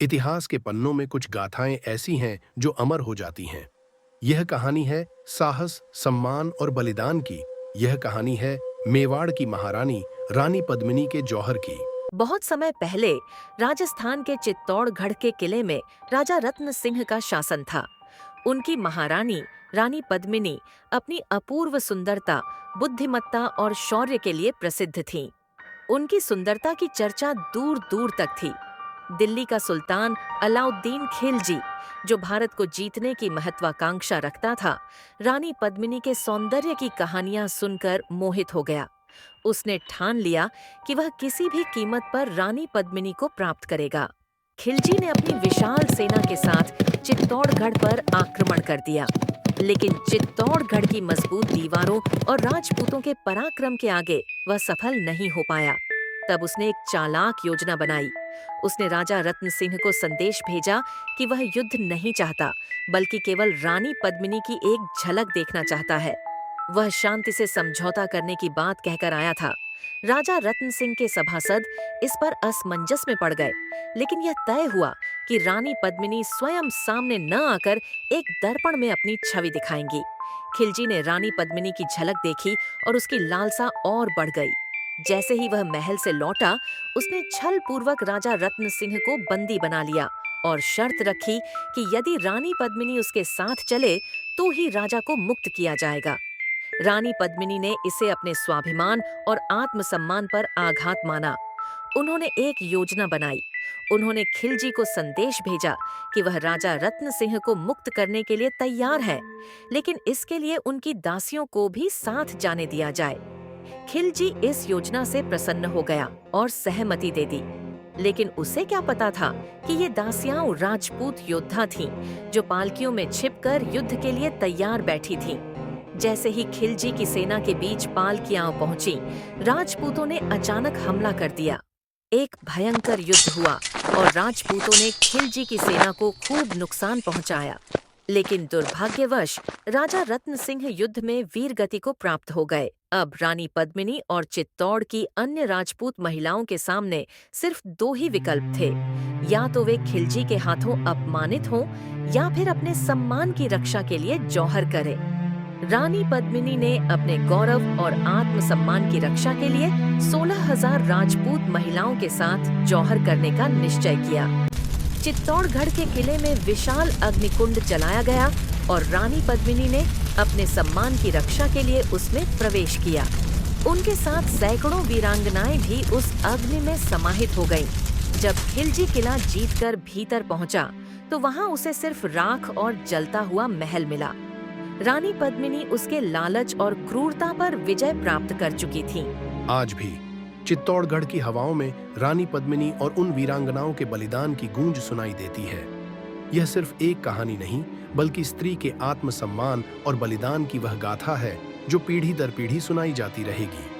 इतिहास के पन्नों में कुछ गाथाएं ऐसी हैं जो अमर हो जाती हैं। यह कहानी है साहस, सम्मान और बलिदान की। यह कहानी है मेवाड़ की महारानी रानी पद्मिनी के जौहर की। बहुत समय पहले राजस्थान के चित्तौड़गढ़ के किले में राजा रत्न सिंह का शासन था। उनकी महारानी रानी पद्मिनी अपनी अपूर्व सुंदरता, बुद्धिमत्ता और शौर्य के लिए प्रसिद्ध थीं। उनकी सुंदरता की चर्चा दूर दूर तक थी। दिल्ली का सुल्तान अलाउद्दीन खिलजी, जो भारत को जीतने की महत्वाकांक्षा रखता था, रानी पद्मिनी के सौंदर्य की कहानियां सुनकर मोहित हो गया। उसने ठान लिया कि वह किसी भी कीमत पर रानी पद्मिनी को प्राप्त करेगा। खिलजी ने अपनी विशाल सेना के साथ चित्तौड़गढ़ पर आक्रमण कर दिया, लेकिन चित्तौड़गढ़ की मजबूत दीवारों और राजपूतों के पराक्रम के आगे वह सफल नहीं हो पाया। तब उसने एक चालाक योजना बनाई। उसने राजा रत्न सिंह को संदेश भेजा कि वह युद्ध नहीं चाहता, बल्कि केवल रानी पद्मिनी की एक झलक देखना चाहता है। वह शांति से समझौता करने की बात कहकर आया था। राजा रत्न सिंह के सभासद इस पर असमंजस में पड़ गए, लेकिन यह तय हुआ कि रानी पद्मिनी स्वयं सामने न आकर एक दर्पण में अपनी छवि दिखाएंगी। खिलजी ने रानी पद्मिनी की झलक देखी और उसकी लालसा और बढ़ गई। जैसे ही वह महल से लौटा, उसने छल पूर्वक राजा रत्न सिंह को बंदी बना लिया और शर्त रखी कि यदि रानी पद्मिनी उसके साथ चले तो ही राजा को मुक्त किया जाएगा। रानी पद्मिनी ने इसे अपने स्वाभिमान और आत्मसम्मान पर आघात माना। उन्होंने एक योजना बनाई। उन्होंने खिलजी को संदेश भेजा कि वह राजा रत्न सिंह को मुक्त करने के लिए तैयार है, लेकिन इसके लिए उनकी दासियों को भी साथ जाने दिया जाए। खिलजी इस योजना से प्रसन्न हो गया और सहमति दे दी, लेकिन उसे क्या पता था कि ये दासियां राजपूत योद्धा थीं, जो पालकियों में छिपकर युद्ध के लिए तैयार बैठी थीं। जैसे ही खिलजी की सेना के बीच पालकियां पहुंची, राजपूतों ने अचानक हमला कर दिया। एक भयंकर युद्ध हुआ और राजपूतों ने खिलजी की सेना को खूब नुकसान पहुंचाया। लेकिन दुर्भाग्यवश राजा रत्न सिंह युद्ध में वीरगति को प्राप्त हो गए। अब रानी पद्मिनी और चित्तौड़ की अन्य राजपूत महिलाओं के सामने सिर्फ दो ही विकल्प थे। या तो वे खिलजी के हाथों अपमानित हों, या फिर अपने सम्मान की रक्षा के लिए जौहर करें। रानी पद्मिनी ने अपने गौरव और आत्मसम्मान की रक्षा के लिए 16,000 राजपूत महिलाओं के साथ जौहर करने का निश्चय किया। चित्तौड़गढ़ के किले में विशाल अग्निकुंड जलाया गया और रानी पद्मिनी ने अपने सम्मान की रक्षा के लिए उसमें प्रवेश किया। उनके साथ सैकड़ों वीरांगनाएं भी उस अग्नि में समाहित हो गईं। जब खिलजी किला जीतकर भीतर पहुंचा, तो वहां उसे सिर्फ राख और जलता हुआ महल मिला। रानी पद्मिनी उसके लालच और क्रूरता पर विजय प्राप्त कर चुकी थी। आज भी चित्तौड़गढ़ की हवाओं में रानी पद्मिनी और उन वीरांगनाओं के बलिदान की गूंज सुनाई देती है। यह सिर्फ एक कहानी नहीं, बल्कि स्त्री के आत्मसम्मान और बलिदान की वह गाथा है जो पीढ़ी दर पीढ़ी सुनाई जाती रहेगी।